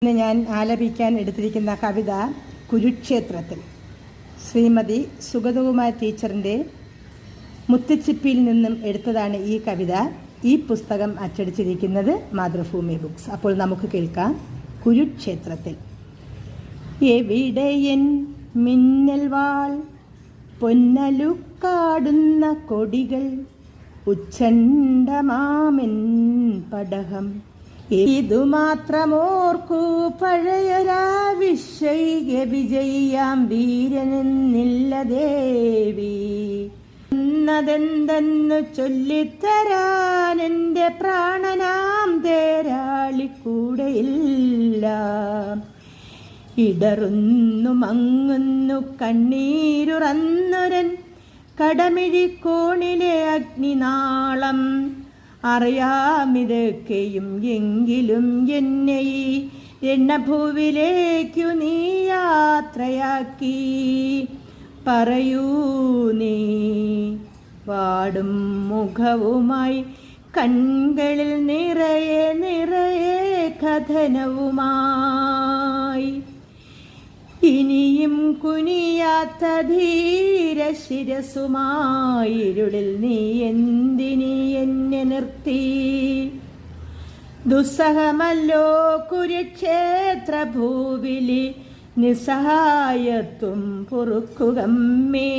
ഇന്ന് ഞാൻ ആലപിക്കാൻ എടുത്തിരിക്കുന്ന കവിത കുരുക്ഷേത്രത്തിൽ. ശ്രീമതി സുഗതകുമാരി ടീച്ചറിൻ്റെ മുത്തുച്ചിപ്പിയിൽ നിന്നും എടുത്തതാണ് ഈ കവിത. ഈ പുസ്തകം അച്ചടിച്ചിരിക്കുന്നത് മാതൃഭൂമി ബുക്സ്. അപ്പോൾ നമുക്ക് കേൾക്കാം. കുരുക്ഷേത്രത്തിൽ. എവിടെയൻ മിന്നൽ വാൾ പൊന്നലുക്കാടുന്ന കൊടികൾ, ഉച്ഛണ്ഡമാമെൻ പടഹം ഇതുമാത്രമോർക്കൂ പഴയൊരാ വിഷയിക വിജയിയാം വീരനെന്നില്ല ദേവി. എന്നതെന്തെന്നു ചൊല്ലിത്തരാൻ എൻ്റെ പ്രാണനാം തേരാളി കൂടെയില്ല. ഇടറുന്നു മങ്ങുന്നു കണ്ണീരുറന്നൊരൻ കടമിഴിക്കോണിലെ അഗ്നിനാളം. അറിയാമിതൊക്കെയും എങ്കിലും എന്നെ ഈ എണ്ണഭൂവിലേക്കു നീ യാത്രയാക്കി. പറയൂ നീ വാടും മുഖവുമായി, കൺകളിൽ നിറയെ നിറയെ കഥനവുമായി. ഇനിയും കുനിയാത്ത ധീരശിരസുമായി ഇരുളിൽ നീ എന്തിനി എന്നെ നിർത്തി. ദുസ്സഹമല്ലോ കുരുക്ഷേത്ര ഭൂവിലി നിസ്സഹായത്വം പൊറുക്കുകമ്മേ.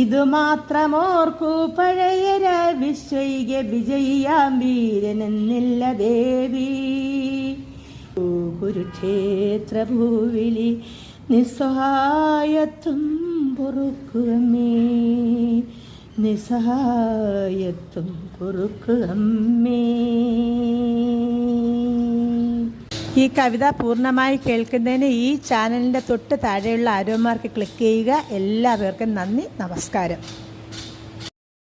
ഇതുമാത്രമോർക്കൂ പഴയര വിശ്വൈക വിജയിയാം വീരനെന്നില്ല ദേവി. കുരുക്ഷേത്ര ഭൂവിലി നിസ്സഹായത്വം പൊറുക്കുകമ്മേ, നിസ്സഹായത്വം പൊറുക്കുകമ്മേ. ഈ കവിത പൂർണ്ണമായി കേൾക്കുന്നതിന് ഈ ചാനലിൻ്റെ തൊട്ട് താഴെയുള്ള ആരോമാർക്ക് ക്ലിക്ക് ചെയ്യുക. എല്ലാവർക്കും നന്ദി, നമസ്കാരം.